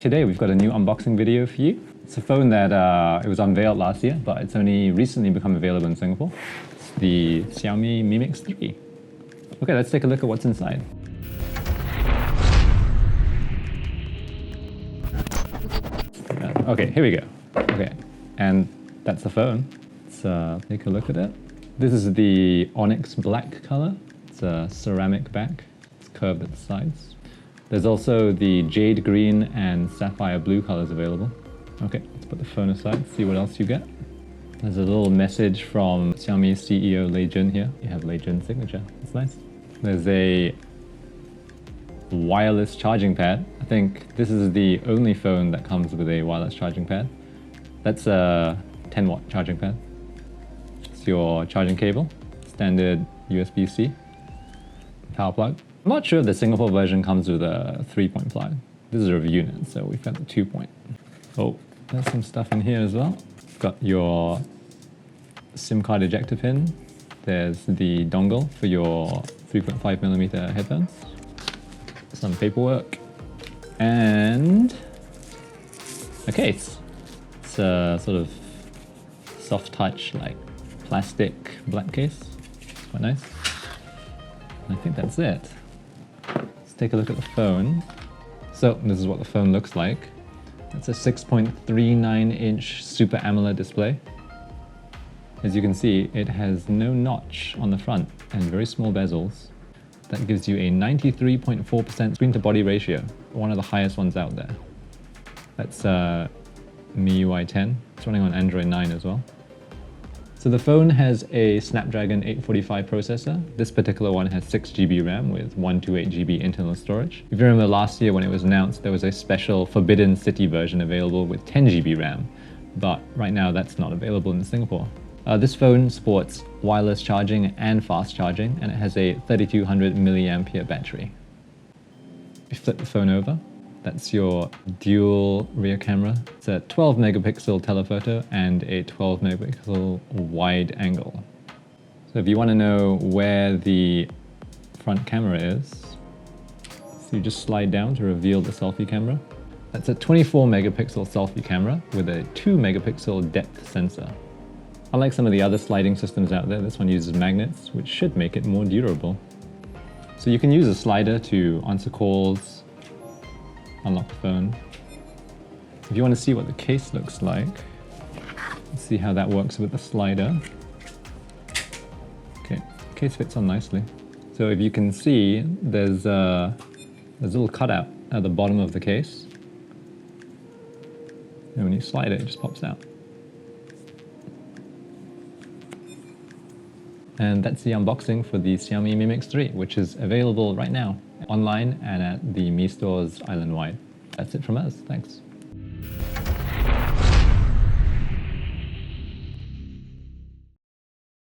Today we've got a new unboxing video for you. It's a phone that it was unveiled last year, but it's only recently become available in Singapore. It's the Xiaomi Mi Mix 3. Okay, let's take a look at what's inside. Okay, here we go. Okay, and that's the phone. Let's take a look at it. This is the Onyx black color. It's a ceramic back. It's curved at the sides. There's also the jade green and sapphire blue colors available. Okay, let's put the phone aside, see what else you get. There's a little message from Xiaomi CEO Lei Jun here. You have Lei Jun's signature, that's nice. There's a wireless charging pad. I think this is the only phone that comes with a wireless charging pad. That's a 10-watt charging pad. It's your charging cable, standard USB-C, power plug. I'm not sure if the Singapore version comes with a 3-point plug. This is a unit, so we've got the 2-point. Oh, there's some stuff in here as well. You've got your SIM card ejector pin. There's the dongle for your 3.5mm headphones. Some paperwork. And a case. It's a sort of soft touch, like plastic black case. It's quite nice. And I think that's it. Take a look at the phone. So this is what the phone looks like. It's a 6.39-inch Super AMOLED display. As you can see, it has no notch on the front and very small bezels. That gives you a 93.4% screen-to-body ratio, one of the highest ones out there. That's MIUI 10. It's running on Android 9 as well. So the phone has a Snapdragon 845 processor. This particular one has 6GB RAM with 128GB internal storage. If you remember last year when it was announced, there was a special Forbidden City version available with 10GB RAM, but right now that's not available in Singapore. This phone supports wireless charging and fast charging, and it has a 3200 milliampere battery. If you flip the phone over, that's your dual rear camera. It's a 12 megapixel telephoto and a 12 megapixel wide angle. So if you want to know where the front camera is, so you just slide down to reveal the selfie camera. That's a 24 megapixel selfie camera with a 2 megapixel depth sensor. Unlike some of the other sliding systems out there, this one uses magnets, which should make it more durable. So you can use a slider to answer calls, unlock the phone. If you want to see what the case looks like, let's see how that works with the slider. Okay, the case fits on nicely. So if you can see, there's a little cutout at the bottom of the case. And when you slide it, it just pops out. And that's the unboxing for the Xiaomi Mi Mix 3, which is available right now online and at the Mi stores island-wide. That's it from us. Thanks.